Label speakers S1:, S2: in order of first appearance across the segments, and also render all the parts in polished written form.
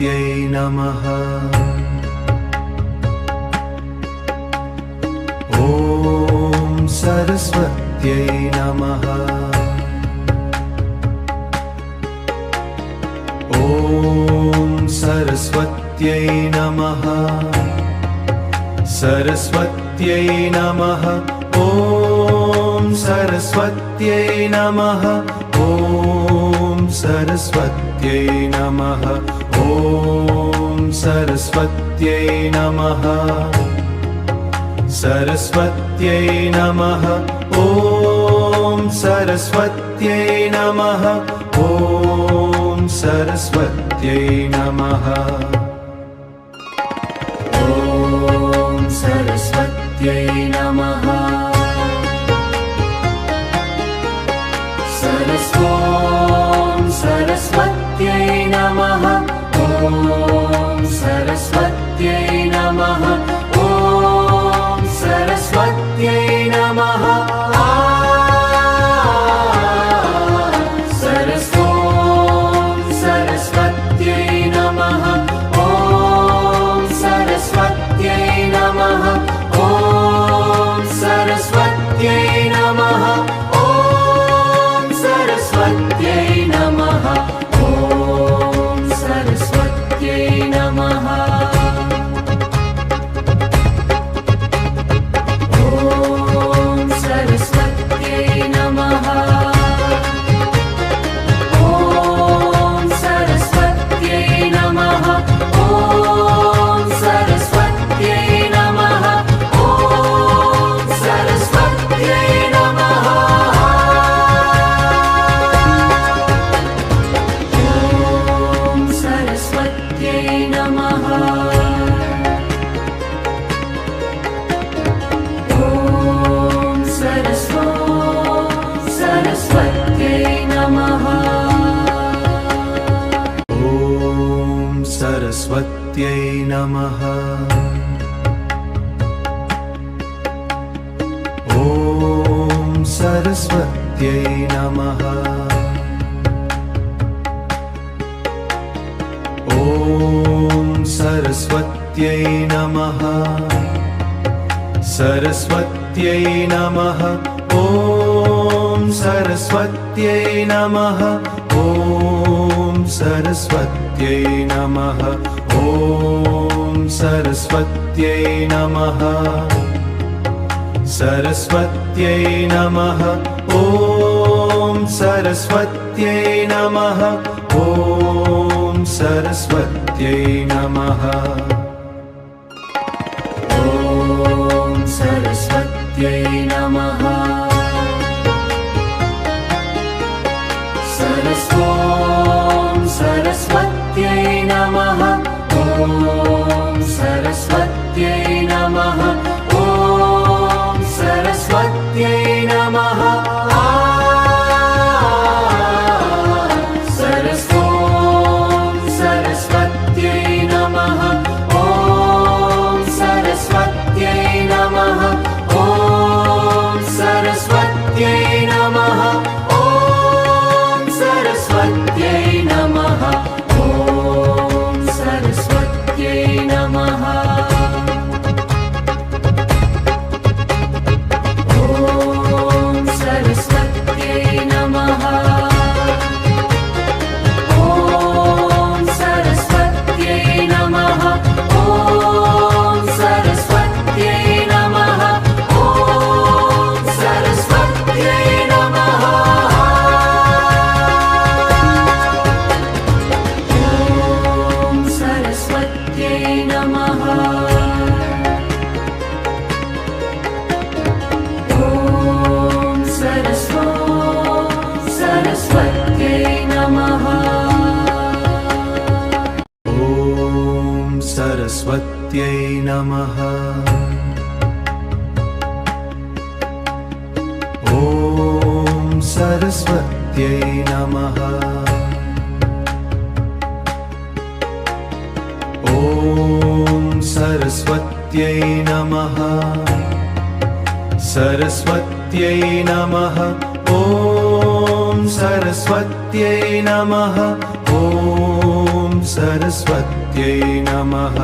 S1: सरस्वत्यै नमः। ॐ सरस्वत्यै नमः। ॐ सरस्वत्यै नमः। सरस्वत्यै नमः। ॐ सरस्वत्यै नमः। ॐ सरस्वत्यै नमः। ॐ सरस्वत्यै नमः। सरस्वत्यै नमः। ॐ सरस्वत्यै नमः। ॐ सरस्वत्यै नमः। ॐ सरस्वत्यै नमः। ॐ सरस्वत्यै नमः। ॐ सरस्वत्यै नमः। ॐ सरस्वत्यै नमः। सरस्वत्यै नमः। ॐ सरस्वत्यै नमः। ॐ सरस्वत्यै नमः। सरस्वत्यै नमः। ॐ सरस्वत्यै नमः। ॐ सरस्वत्यै नमः। ॐ सरस्वत्यै नमः। सरस्वत्यै नमः। ॐ सरस्वत्यै नमः। ॐ सरस्वत्यै नमः। ॐ सरस्वत्यै नमः। ॐ सरस्वत्यै नमः। ॐ सरस्वत्यै नमः। ॐ सरस्वत्यै नमः। सरस्वत्यै नमः। ॐ सरस्वत्यै नमः। ॐ सरस्वत्यै नमः। सरस्वत्यै नमः। ॐ सरस्वत्यै नमः। ॐ सरस्वत्यै नमः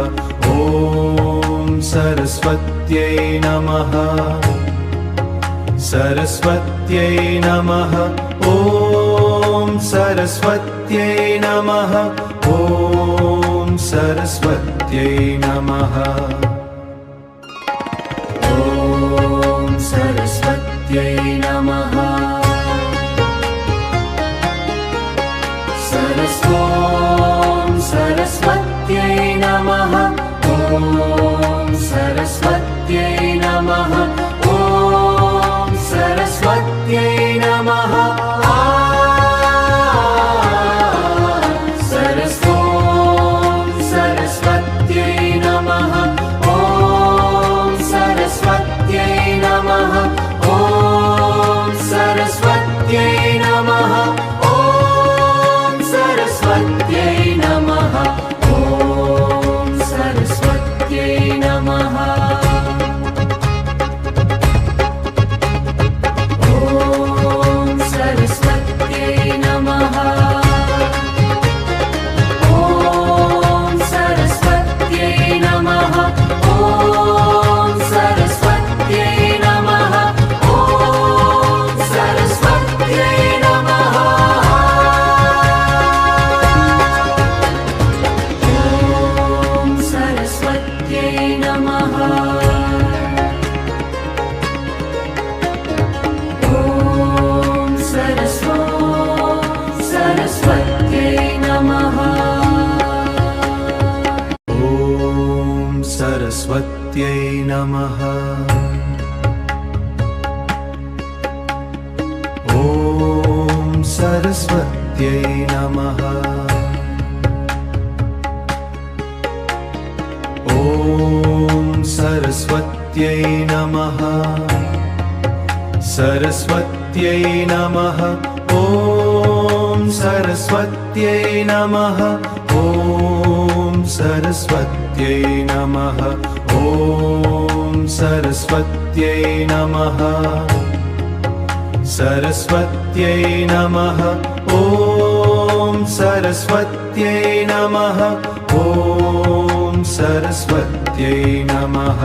S1: ॐ सरस्वत्यै नमः सरस्वत्यै नमः ॐ सरस्वत्यै नमः ॐ सरस्वत्यै नमः ॐ सरस्वत्यै नमः सरस्वत्यै नमः ॐ सरस्वत्यै नमः ॐ सरस्वत्यै नमः सरस्वत्यै नमः ॐ सरस्वत्यै नमः ॐ सरस्वत्यै नमः ॐ सरस्वत्यै नमः ॐ सरस्वत्यै नमः ॐ सरस्वत्यै नमः ॐ सरस्वत्यै नमः ॐ सरस्वत्यै नमः ॐ सरस्वत्यै नमः ॐ सरस्वत्यै नमः ॐ सरस्वत्यै नमः ॐ सरस्वत्यै नमः ॐ सरस्वत्यै नमः ॐ सरस्वत्यै नमः सरस्वत्यै नमः ॐ सरस्वत्यै नमः ॐ सरस्वत्यै नमः ॐ सरस्वत्यै नमः सरस्वत्यै नमः ॐ सरस्वत्यै नमः ॐ सरस्वत्यै नमः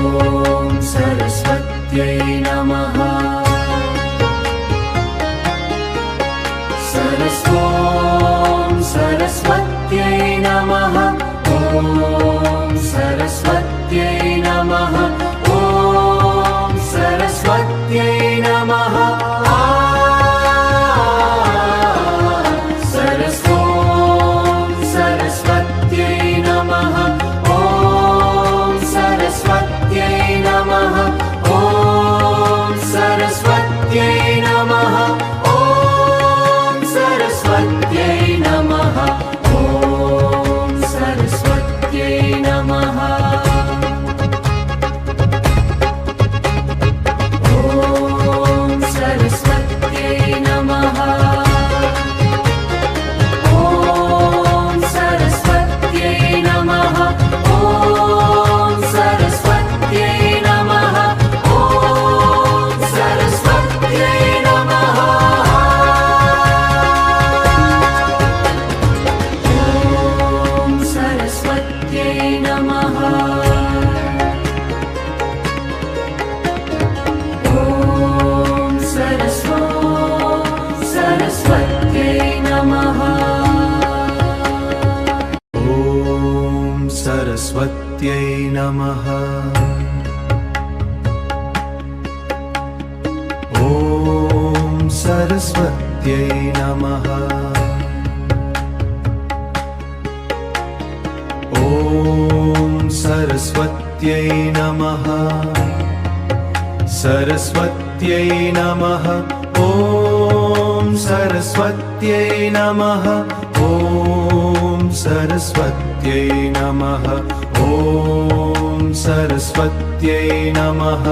S1: ॐ सरस्वत्यै नमः सरस्वत्यै नमः ॐ सरस्वत्यै नमः ॐ सरस्वत्यै नमः सरस्वत्यै नमः ॐ सरस्वत्यै नमः ॐ सरस्वत्यै नमः ॐ सरस्वत्यै नमः ॐ सरस्वत्यै नमः ॐ सरस्वत्यै नमः ॐ सरस्वत्यै नमः ॐ सरस्वत्यै नमः ॐ सरस्वत्यै नमः ॐ सरस्वत्यै नमः ॐ सरस्वत्यै नमः ॐ सरस्वत्यै नमः ॐ सरस्वत्यै नमः ॐ सरस्वत्यै नमः सरस्वत्यै नमः ॐ सरस्वत्यै नमः ॐ सरस्वत्यै नमः ॐ सरस्वत्यै नमः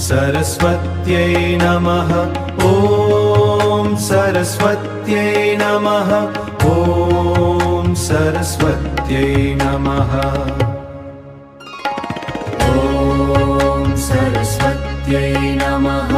S1: सरस्वत्यै नमः ॐ सरस्वत्यै नमः ॐ सरस्वत्यै नमः ॐ सरस्वत्यै नमः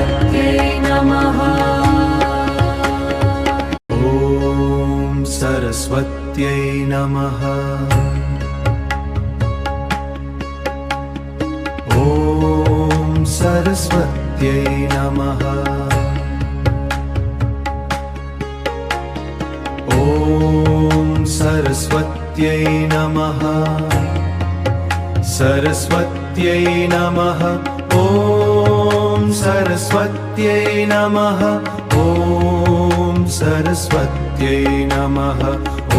S2: सरस्वत्यै नमः।
S1: ॐ सरस्वत्यै नमः। ॐ सरस्वत्यै नमः। ॐ सरस्वत्यै नमः। सरस्वत्यै नमः। ॐ सरस्वत्यै नमः। ॐ सरस्वत्यै नमः। ॐ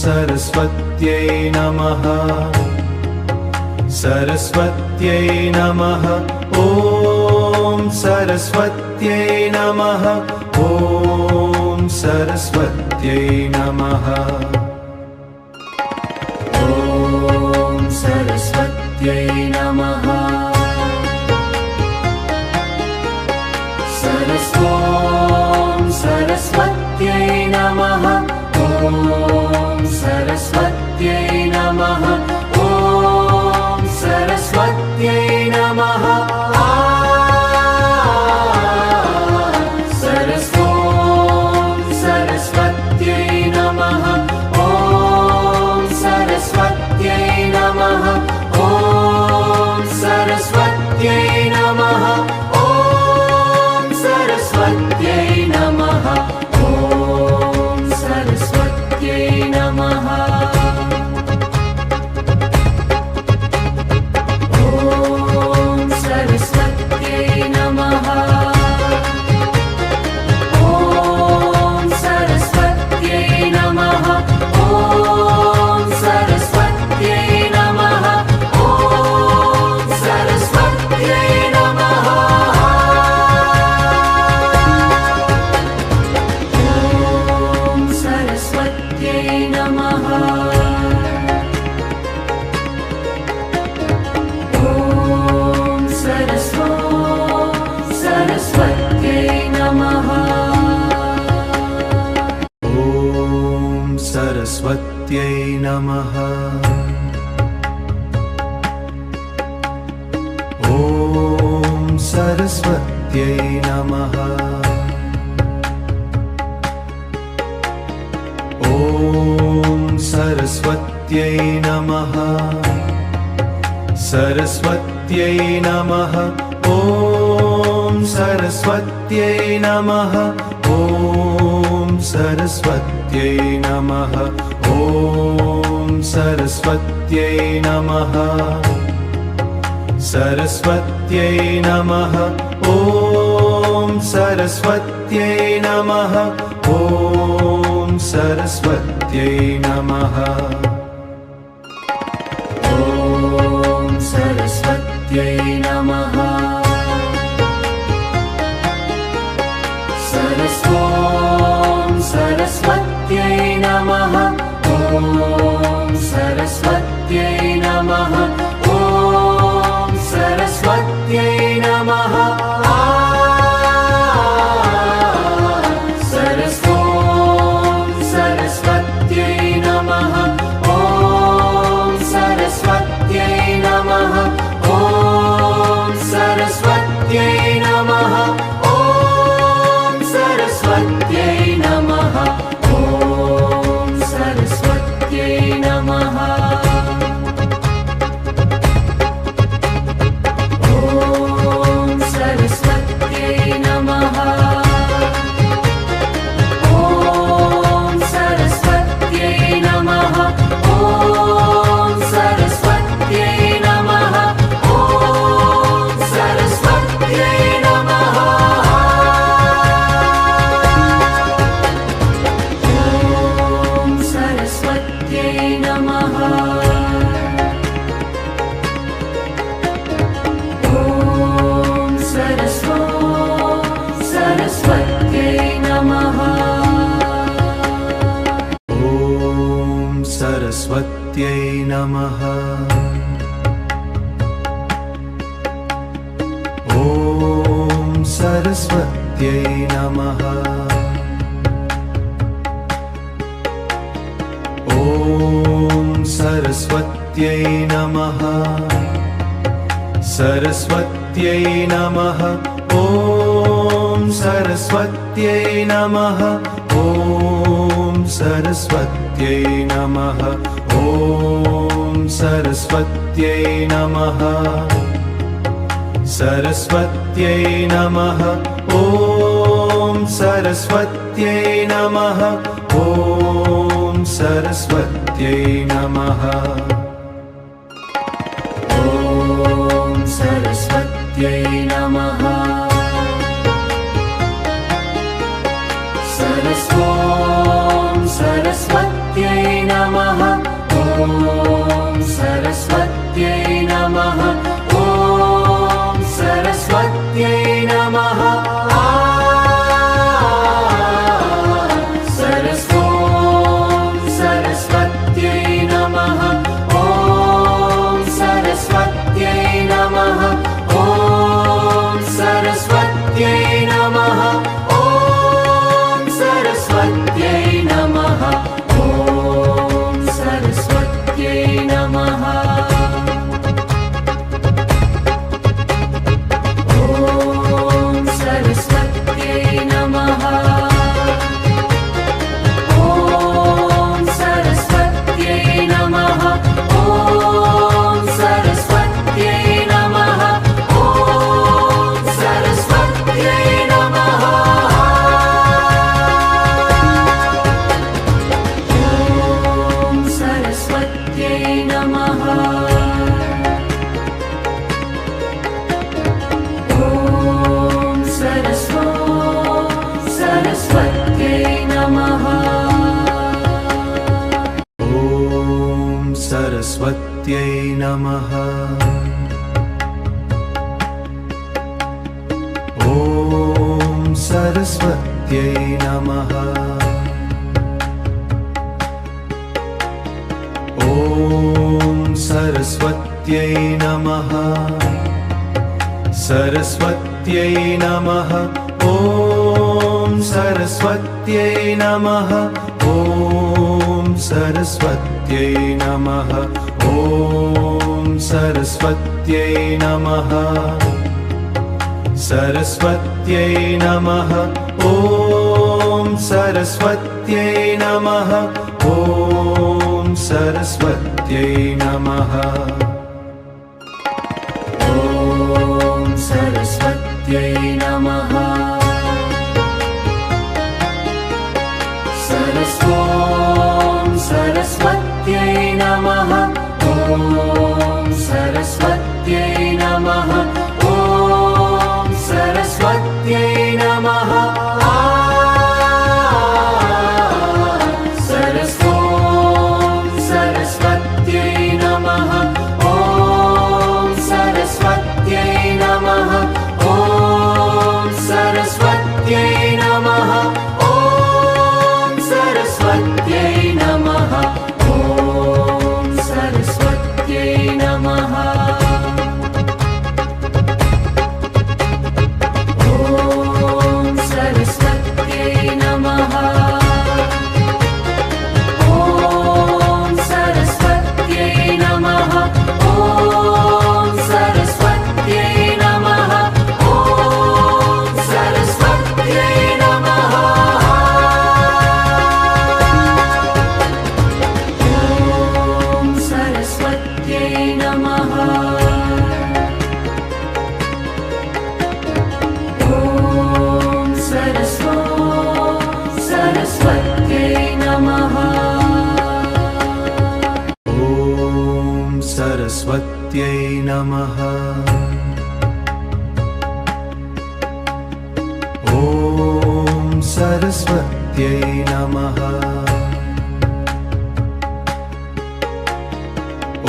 S1: सरस्वत्यै नमः। सरस्वत्यै नमः। ॐ सरस्वत्यै नमः। ॐ सरस्वत्यै नमः।
S2: ॐ सरस्वत्यै नमः। ॐ सरस्वत्यै नमः। ॐ सरस्वत्यै नमः। ॐ सरस्वत्यै नमः। सरस्वत्यै नमः। ॐ सरस्वत्यै नमः। ॐ सरस्वत्यै नमः। ॐ सरस्वत्यै नमः। ॐ सरस्वत्यै नमः। ॐ सरस्वत्यै नमः। ॐ सरस्वत्यै नमः। ॐ सरस्वत्यै नमः। ॐ सरस्वत्यै नमः। ॐ सरस्वत्यै नमः। ॐ सरस्वत्यै नमः।
S1: ॐ सरस्वत्यै नमः। ॐ सरस्वत्यै नमः। ॐ सरस्वत्यै नमः। सरस्वत्यै नमः। ॐ सरस्वत्यै नमः। ॐ सरस्वत्यै नमः। ॐ सरस्वत्यै नमः। सरस्वत्यै नमः। ॐ सरस्वत्यै नमः। ॐ सरस्वत्यै नमः।
S2: ॐ सरस्वत्यै नमः। ॐ सरस्वत्यै नमः। ॐ सरस्वत्यै नमः। ॐ सरस्वत्यै नमः। सरस्वत्यै नमः। ॐ सरस्वत्यै नमः। ॐ सरस्वत्यै नमः। ॐ सरस्वत्यै नमः। ॐ सरस्वत्यै नमः। ॐ सरस्वत्यै नमः। ॐ सरस्वत्यै नमः। ॐ सरस्वत्यै नमः। ॐ सरस्वत्यै नमः। ॐ सरस्वत्यै नमः। ॐ सरस्वत्यै नमः।
S1: ॐ सरस्वत्यै नमः। ॐ सरस्वत्यै नमः। ॐ सरस्वत्यै नमः। सरस्वत्यै नमः। सरस्वत्यै नमः ॐ सरस्वत्यै नमः ॐ सरस्वत्यै नमः सरस्वत्यै नमः ॐ सरस्वत्यै नमः ॐ सरस्वत्यै नमः
S2: ॐ सरस्वत्यै नमः सरस्वत्यै नमः ॐ सरस्वत्यै नमः ॐ सरस्वत्यै नमः सरस्वत्यै नमः ॐ सरस्वत्यै नमः ॐ सरस्वत्यै नमः ॐ सरस्वत्यै नमः ॐ सरस्वत्यै नमः ॐ सरस्वत्यै नमः
S1: सरस्वत्यै नमः ॐ सरस्वत्यै नमः ॐ सरस्वत्यै नमः सरस्वत्यै नमः ॐ सरस्वत्यै नमः ॐ सरस्वत्यै नमः ॐ सरस्वत्यै नमः सरस्वत्यै नमः ॐ सरस्वत्यै नमः ॐ सरस्वत्यै नमः
S2: ॐ सरस्वत्यै नमः सरस्वत्यै नमः ॐ सरस्वत्यै नमः ॐ सरस्वत्यै नमः सरस्वत्यै नमः ॐ सरस्वत्यै नमः ॐ सरस्वत्यै नमः ॐ सरस्वत्यै नमः ॐ सरस्वत्यै नमः ॐ सरस्वत्यै नमः ॐ सरस्वत्यै नमः ॐ सरस्वत्यै नमः ॐ सरस्वत्यै नमः सरस्वत्यै नमः ॐ सरस्वत्यै नमः
S1: ॐ सरस्वत्यै नमः ॐ सरस्वत्यै नमः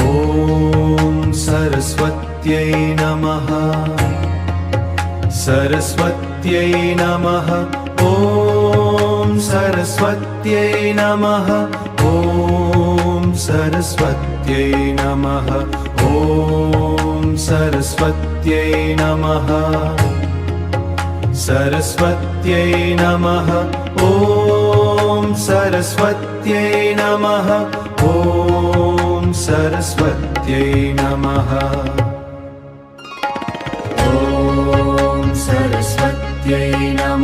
S1: ॐ सरस्वत्यै नमः सरस्वत्यै नमः ॐ सरस्वत्यै नमः ॐ सरस्वत्यै नमः ॐ सरस्वत्यै नमः सरस्वत्यै नमः ॐ सरस्वत्यै नमः ॐ सरस्वत्यै नमः
S2: ॐ सरस्वत्यै नमः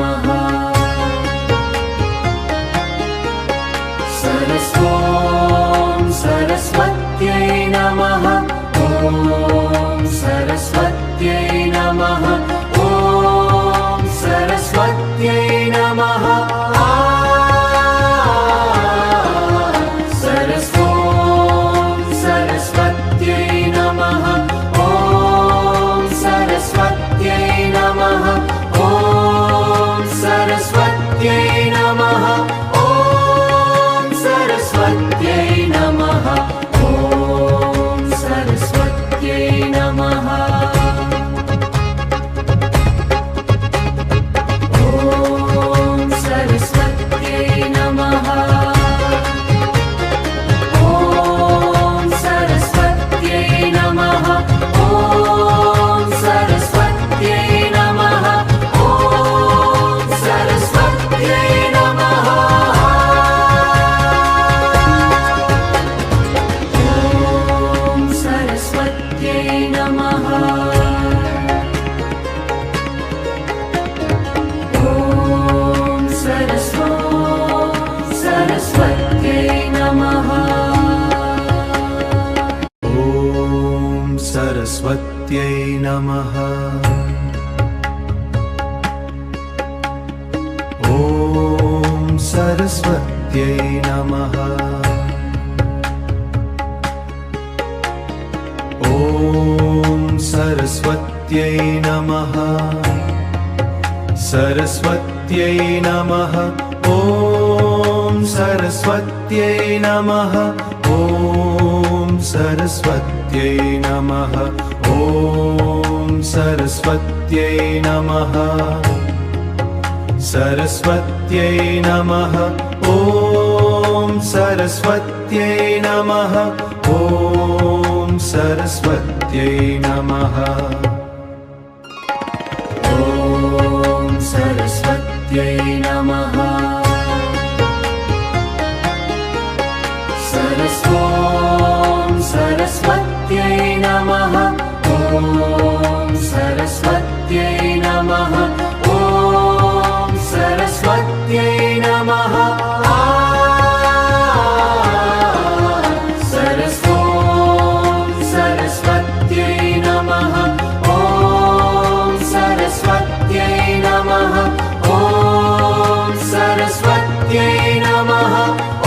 S1: सरस्वत्यै नमः। ॐ सरस्वत्यै नमः। ॐ सरस्वत्यै नमः। सरस्वत्यै नमः। ॐ सरस्वत्यै नमः। ॐ सरस्वत्यै नमः। ॐ सरस्वत्यै नमः। सरस्वत्यै नमः। ॐ सरस्वत्यै नमः। ॐ सरस्वत्यै नमः।
S2: ॐ सरस्वत्यै नमः। ॐ सरस्वत्यै नमः। ॐ सरस्वत्यै नमः। ॐ सरस्वत्यै नमः। सरस्वत्यै नमः। ॐ सरस्वत्यै नमः। ॐ सरस्वत्यै नमः। ॐ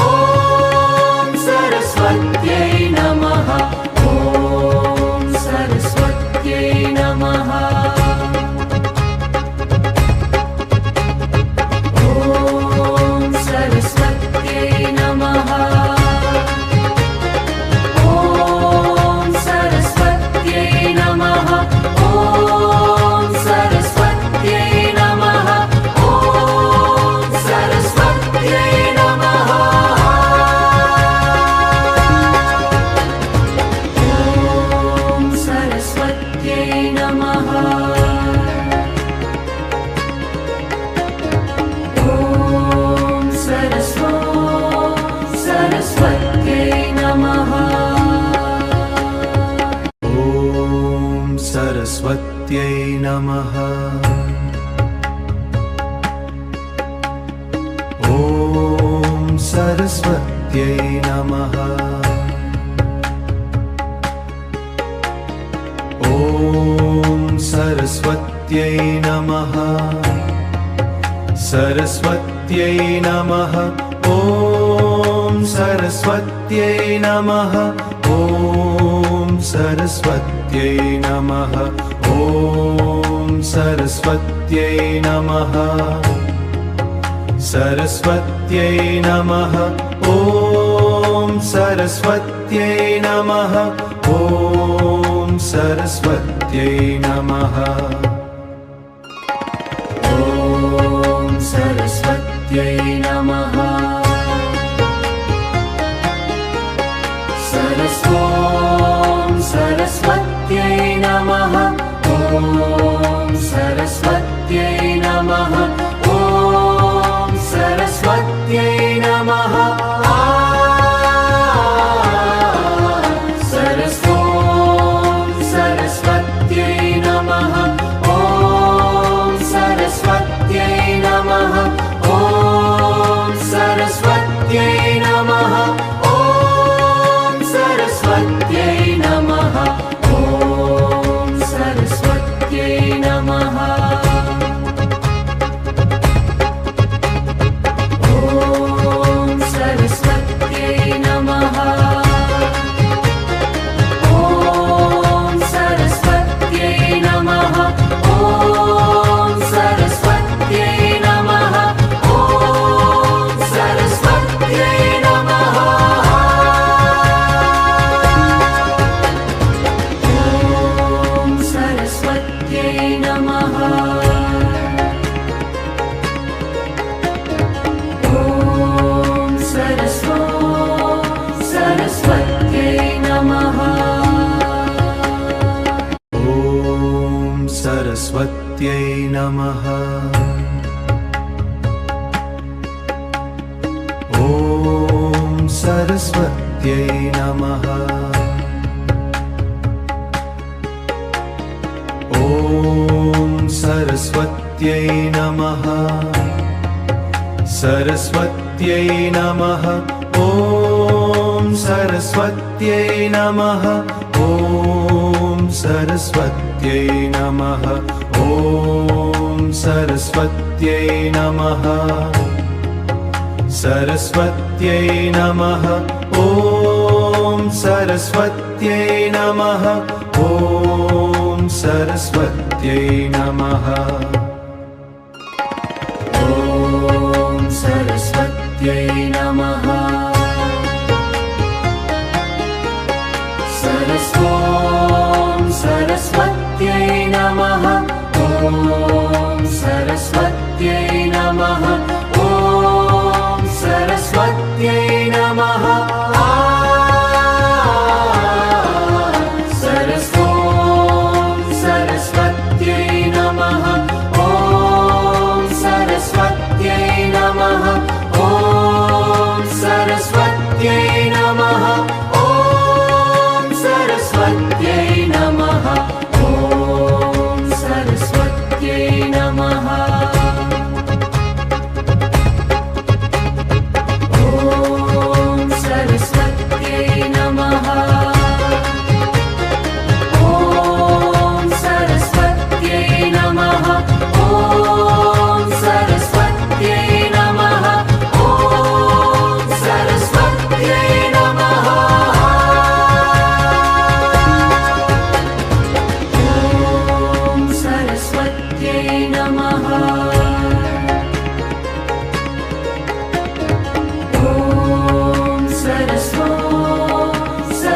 S2: सरस्वत्यै नमः। ॐ सरस्वत्यै नमः। ॐ सरस्वत्यै नमः। ॐ सरस्वत्यै नमः। ॐ सरस्वत्यै नमः। ॐ सरस्वत्यै नमः। ॐ सरस्वत्यै नमः। ॐ सरस्वत्यै नमः।
S1: ॐ सरस्वत्यै नमः। ॐ सरस्वत्यै नमः। ॐ सरस्वत्यै नमः। सरस्वत्यै नमः। ॐ सरस्वत्यै नमः। ॐ सरस्वत्यै नमः। ॐ सरस्वत्यै नमः। सरस्वत्यै नमः। ॐ सरस्वत्यै नमः। ॐ सरस्वत्यै नमः।
S2: ॐ सरस्वत्यै नमः। ॐ सरस्वत्यै नमः। ॐ सरस्वत्यै नमः। ॐ सरस्वत्यै नमः। सरस्वत्यै नमः। ॐ सरस्वत्यै नमः। ॐ सरस्वत्यै नमः। ॐ सरस्वत्यै नमः। ॐ सरस्वत्यै नमः। ॐ सरस्वत्यै नमः। ॐ सरस्वत्यै नमः। ॐ सरस्वत्यै नमः। ॐ सरस्वत्यै नमः। ॐ सरस्वत्यै नमः। ॐ सरस्वत्यै नमः।
S1: ॐ सरस्वत्यै नमः। ॐ सरस्वत्यै नमः। ॐ सरस्वत्यै नमः। सरस्वत्यै नमः। ॐ सरस्वत्यै नमः। ॐ सरस्वत्यै नमः ॐ सरस्वत्यै नमः सरस्वत्यै नमः ॐ सरस्वत्यै नमः ॐ सरस्वत्यै नमः
S2: ॐ सरस्वत्यै नमः सरस्वत्यै नमः ॐ सरस्वत्यै नमः ॐ सरस्वत्यै नमः सरस्वत्यै नमः ॐ सरस्वत्यै नमः ॐ सरस्वत्यै नमः ॐ सरस्वत्यै नमः ॐ सरस्वत्यै नमः ॐ सरस्वत्यै नमः ॐ सरस्वत्यै नमः ॐ सरस्वत्यै नमः ॐ सरस्वत्यै नमः ॐ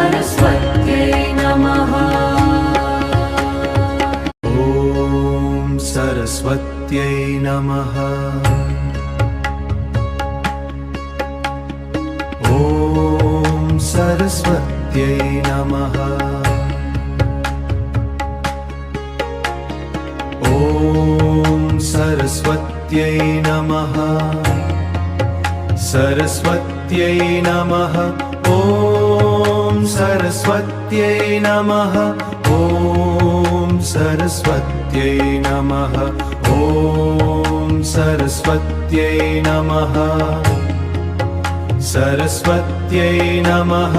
S2: सरस्वत्यै नमः ॐ सरस्वत्यै नमः
S1: ॐ सरस्वत्यै नमः ॐ सरस्वत्यै नमः ॐ सरस्वत्यै नमः सरस्वत्यै नमः ॐ सरस्वत्यै नमः ॐ सरस्वत्यै नमः ॐ सरस्वत्यै नमः सरस्वत्यै नमः